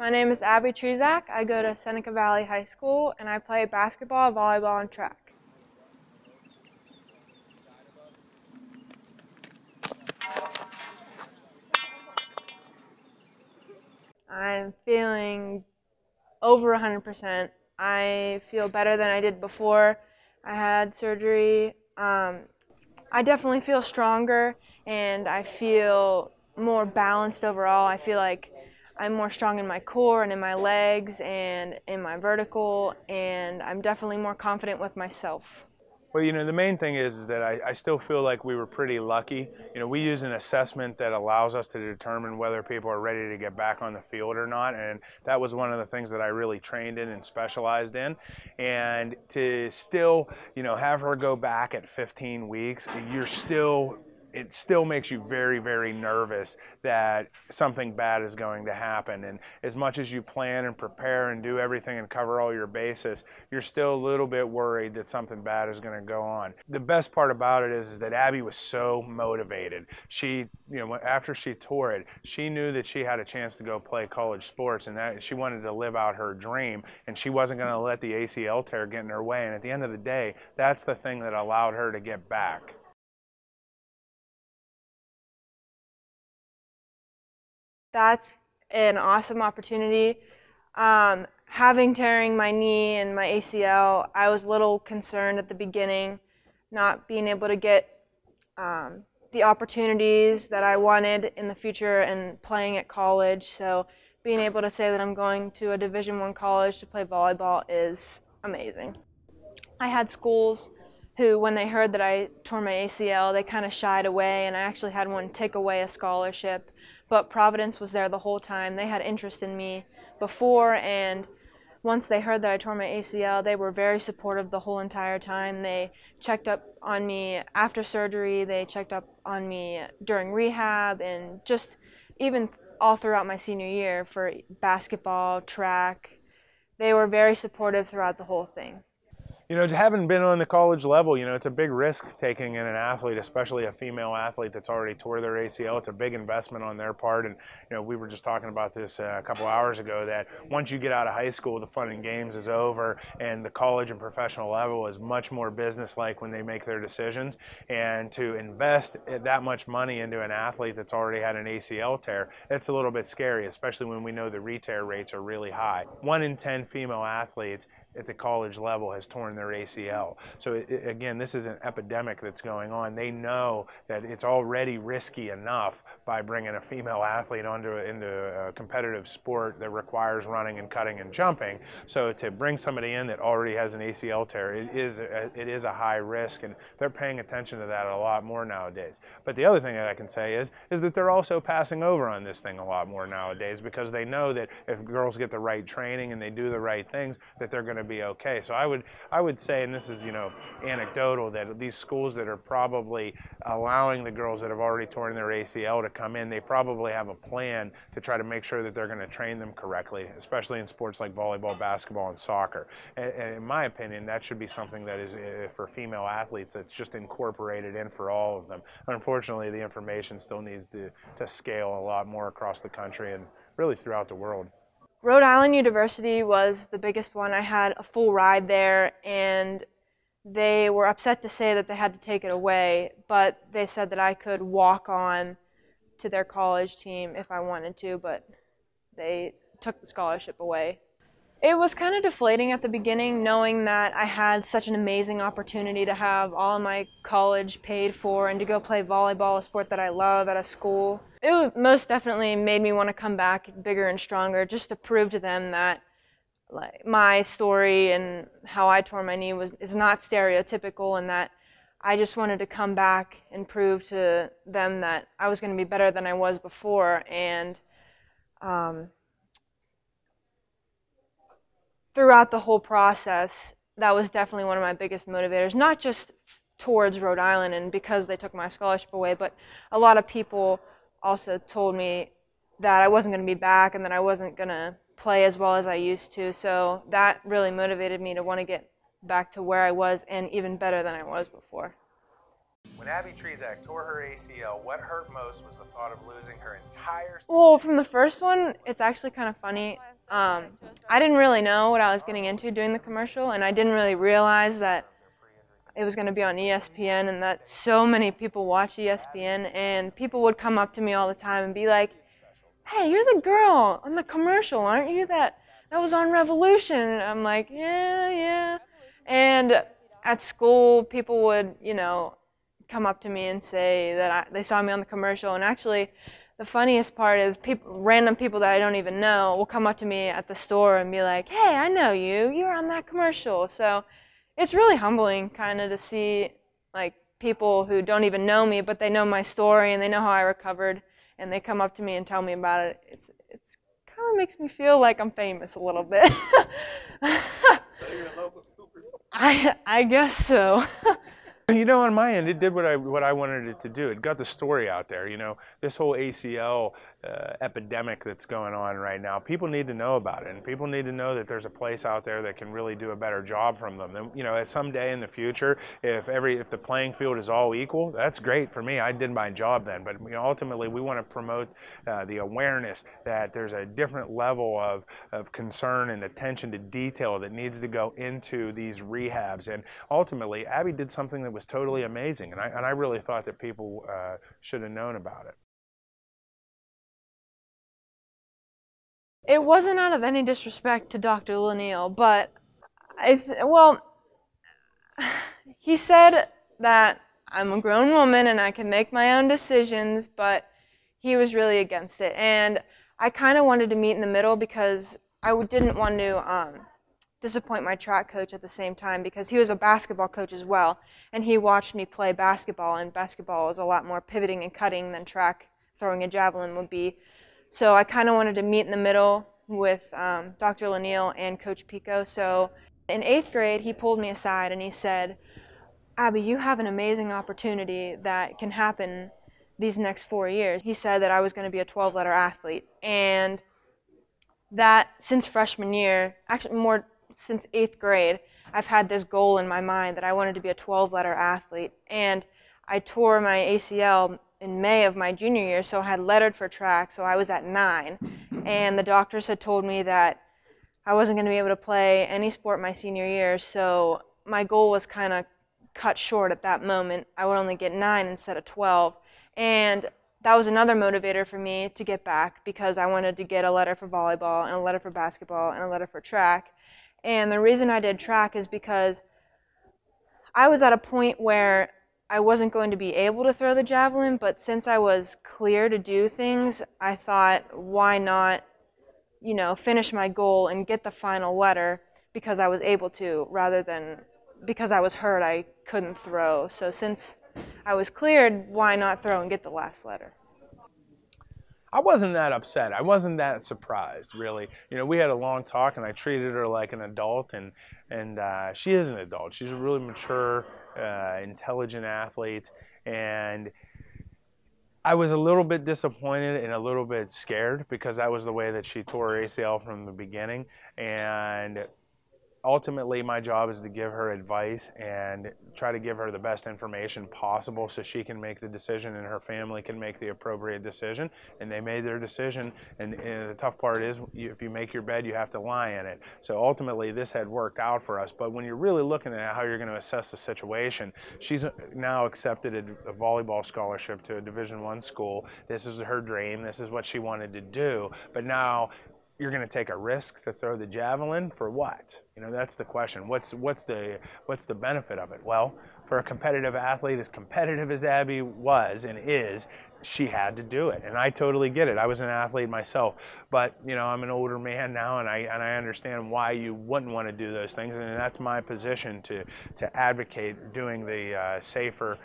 My name is Abbie Trzeciak. I go to Seneca Valley High School and I play basketball, volleyball, and track. I'm feeling over 100%. I feel better than I did before I had surgery. I definitely feel stronger and I feel more balanced overall. I feel like I'm more strong in my core and in my legs and in my vertical, and I'm definitely more confident with myself. Well, the main thing is that I still feel like we were pretty lucky. We use an assessment that allows us to determine whether people are ready to get back on the field or not, and that was one of the things that I really trained in and specialized in. And to still, have her go back at 15 weeks, it still makes you very, very nervous that something bad is going to happen. And as much as you plan and prepare and do everything and cover all your bases, you're still a little bit worried that something bad is going to go on. The best part about it is that Abbie was so motivated. She, after she tore it, she knew that she had a chance to go play college sports and that she wanted to live out her dream, and she wasn't going to let the ACL tear get in her way. And at the end of the day, that's the thing that allowed her to get back. That's an awesome opportunity. Having tearing my knee and my ACL, I was a little concerned at the beginning, not being able to get the opportunities that I wanted in the future and playing at college. So being able to say that I'm going to a Division I college to play volleyball is amazing. I had schools who, when they heard that I tore my ACL, they kind of shied away, and I actually had one take away a scholarship. But Providence was there the whole time. They had interest in me before, and once they heard that I tore my ACL, they were very supportive the whole entire time. They checked up on me after surgery. They checked up on me during rehab, and just even all throughout my senior year for basketball, track. They were very supportive throughout the whole thing. Having been on the college level, it's a big risk taking in an athlete, especially a female athlete that's already tore their ACL. It's a big investment on their part. And, we were just talking about this a couple hours ago, that once you get out of high school, the fun and games is over, and the college and professional level is much more business-like when they make their decisions. And to invest that much money into an athlete that's already had an ACL tear, it's a little bit scary, especially when we know the re-tear rates are really high. 1 in 10 female athletes at the college level has torn their ACL. So again, this is an epidemic that's going on. They know that it's already risky enough by bringing a female athlete into a competitive sport that requires running and cutting and jumping. So to bring somebody in that already has an ACL tear, it is a high risk, and they're paying attention to that a lot more nowadays. But the other thing that I can say is that they're also passing over on this thing a lot more nowadays, because they know that if girls get the right training and they do the right things, that they're going to be okay. So I would say, and this is anecdotal, that these schools that are probably allowing the girls that have already torn their ACL to come in, they probably have a plan to try to make sure that they're going to train them correctly, especially in sports like volleyball, basketball, and soccer. And in my opinion, that should be something that is, for female athletes, that's just incorporated in for all of them. Unfortunately, the information still needs to scale a lot more across the country and really throughout the world. Rhode Island University was the biggest one. I had a full ride there, and they were upset to say that they had to take it away, but they said that I could walk on to their college team if I wanted to, but they took the scholarship away. It was kind of deflating at the beginning, knowing that I had such an amazing opportunity to have all of my college paid for and to go play volleyball, a sport that I love, at a school. It most definitely made me want to come back bigger and stronger, just to prove to them that my story and how I tore my knee is not stereotypical, and that I just wanted to come back and prove to them that I was going to be better than I was before. And throughout the whole process, that was definitely one of my biggest motivators, not just towards Rhode Island and because they took my scholarship away, but a lot of people also told me that I wasn't going to be back and that I wasn't going to play as well as I used to. So that really motivated me to want to get back to where I was and even better than I was before. When Abbie Trzeciak tore her ACL, what hurt most was the thought of losing her entire season. Well, from the first one, it's actually kind of funny. I didn't really know what I was getting into doing the commercial, and I didn't really realize that it was going to be on ESPN and that so many people watch ESPN, and people would come up to me all the time and be like, "Hey, you're the girl on the commercial, aren't you? That was on Revolution." And I'm like, "Yeah, yeah." And at school, people would, come up to me and say that they saw me on the commercial. And actually, the funniest part is random people that I don't even know will come up to me at the store and be like, "Hey, I know you. You were on that commercial." So it's really humbling kind of to see like people who don't even know me, but they know my story and they know how I recovered, and they come up to me and tell me about it. It's kind of makes me feel like I'm famous a little bit. So you're a local superstar. I guess so. You know, on my end, it did what I wanted it to do. It got the story out there. You know, this whole ACL epidemic that's going on right now. People need to know about it, and people need to know that there's a place out there that can really do a better job from them. And, you know, at some day in the future, if the playing field is all equal, that's great for me. I did my job then. But you know, ultimately, we want to promote the awareness that there's a different level of concern and attention to detail that needs to go into these rehabs. And ultimately, Abbie did something that was totally amazing, and I really thought that people should have known about it. It wasn't out of any disrespect to Dr. Laniel, but he said that I'm a grown woman and I can make my own decisions, but he was really against it. And I kind of wanted to meet in the middle because I didn't want to disappoint my track coach at the same time, because he was a basketball coach as well, and he watched me play basketball, and basketball is a lot more pivoting and cutting than track throwing a javelin would be. So I kind of wanted to meet in the middle with Dr. Laniel and Coach Pico. So in 8th grade, he pulled me aside and he said, "Abbie, you have an amazing opportunity that can happen these next 4 years." He said that I was going to be a 12-letter athlete, and that since freshman year, actually more since 8th grade, I've had this goal in my mind that I wanted to be a 12-letter athlete. And I tore my ACL in May of my junior year, so I had lettered for track, so I was at 9. And the doctors had told me that I wasn't going to be able to play any sport my senior year, so my goal was kind of cut short at that moment. I would only get 9 instead of 12. And that was another motivator for me to get back, because I wanted to get a letter for volleyball and a letter for basketball and a letter for track. And the reason I did track is because I was at a point where I wasn't going to be able to throw the javelin, but since I was clear to do things, I thought, why not, finish my goal and get the final letter because I was able to, rather than because I was hurt, I couldn't throw. So since I was cleared, why not throw and get the last letter? I wasn't that upset. I wasn't that surprised, really. You know, we had a long talk, and I treated her like an adult, and she is an adult. She's a really mature, intelligent athlete, and I was a little bit disappointed and a little bit scared because that was the way that she tore her ACL from the beginning. And ultimately, my job is to give her advice and try to give her the best information possible so she can make the decision and her family can make the appropriate decision. And they made their decision. And the tough part is, if you make your bed, you have to lie in it. So ultimately, this had worked out for us. But when you're really looking at how you're going to assess the situation, she's now accepted a volleyball scholarship to a Division I school. This is her dream. This is what she wanted to do. But now you're going to take a risk to throw the javelin for what? You know, that's the question. What's the benefit of it? Well, for a competitive athlete as competitive as Abbie was and is, she had to do it, and I totally get it. I was an athlete myself, but you know, I'm an older man now, and I understand why you wouldn't want to do those things, and that's my position to advocate doing the safer,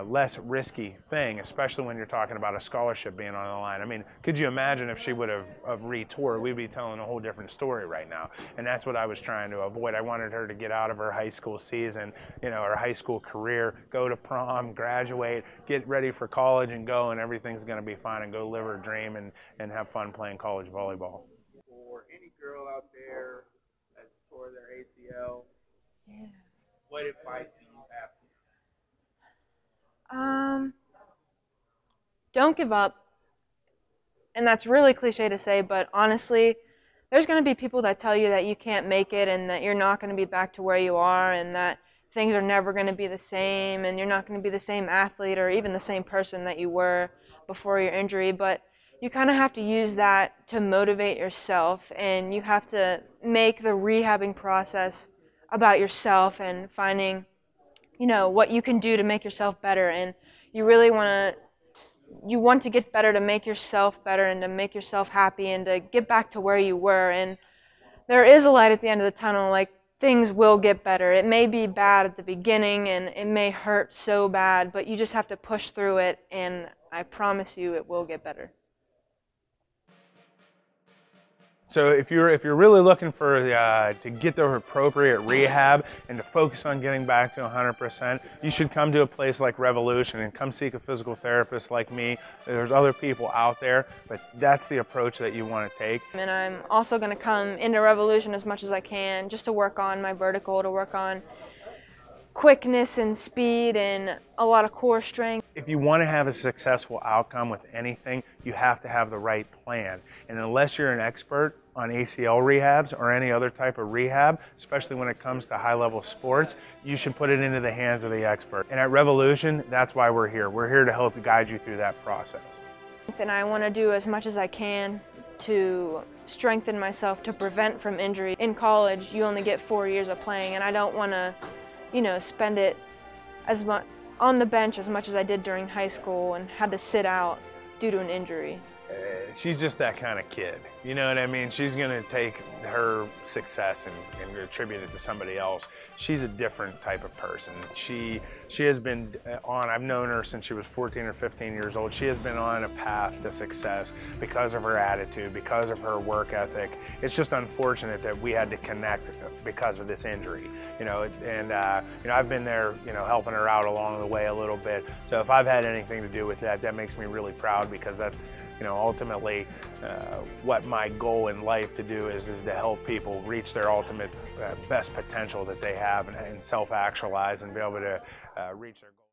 less risky thing, especially when you're talking about a scholarship being on the line. I mean, could you imagine if she would have retore? We'd be telling a whole different story right now, and that's what I was trying to avoid. I wanted her to get out of her high school season, you know, her high school career, go to prom, graduate, get ready for college, and go, and everything's going to be fine, and go live her dream and have fun playing college volleyball. For any girl out there that's tore their ACL, Yeah. what advice do you have? Don't give up. And that's really cliche to say, but honestly, there's going to be people that tell you that you can't make it and that you're not going to be back to where you are and that things are never going to be the same and you're not going to be the same athlete or even the same person that you were before your injury. But you kind of have to use that to motivate yourself, and you have to make the rehabbing process about yourself and finding, what you can do to make yourself better. And you really want to get better to make yourself better and to make yourself happy and to get back to where you were. And there is a light at the end of the tunnel. Like, things will get better. It may be bad at the beginning and it may hurt so bad, but you just have to push through it, and I promise you it will get better. So if you're really looking for to get the appropriate rehab and to focus on getting back to 100%, you should come to a place like Revolution and come seek a physical therapist like me. There's other people out there, but that's the approach that you want to take. And I'm also going to come into Revolution as much as I can just to work on my vertical, to work on quickness and speed and a lot of core strength. If you want to have a successful outcome with anything, you have to have the right plan. And unless you're an expert on ACL rehabs or any other type of rehab, especially when it comes to high-level sports, you should put it into the hands of the expert. And at Revolution, that's why we're here. We're here to help guide you through that process. And I want to do as much as I can to strengthen myself to prevent from injury. In college, you only get 4 years of playing, and I don't want to spend it as much on the bench as much as I did during high school and had to sit out due to an injury. She's just that kind of kid, you know what I mean? She's gonna take her success and attribute it to somebody else. She's a different type of person. She has been I've known her since she was 14 or 15 years old. She has been on a path to success because of her attitude, because of her work ethic. It's just unfortunate that we had to connect because of this injury, and I've been there, helping her out along the way a little bit. So if I've had anything to do with that, that makes me really proud, because that's, ultimately what my goal in life to do is to help people reach their ultimate best potential that they have and self-actualize and be able to reach their goal.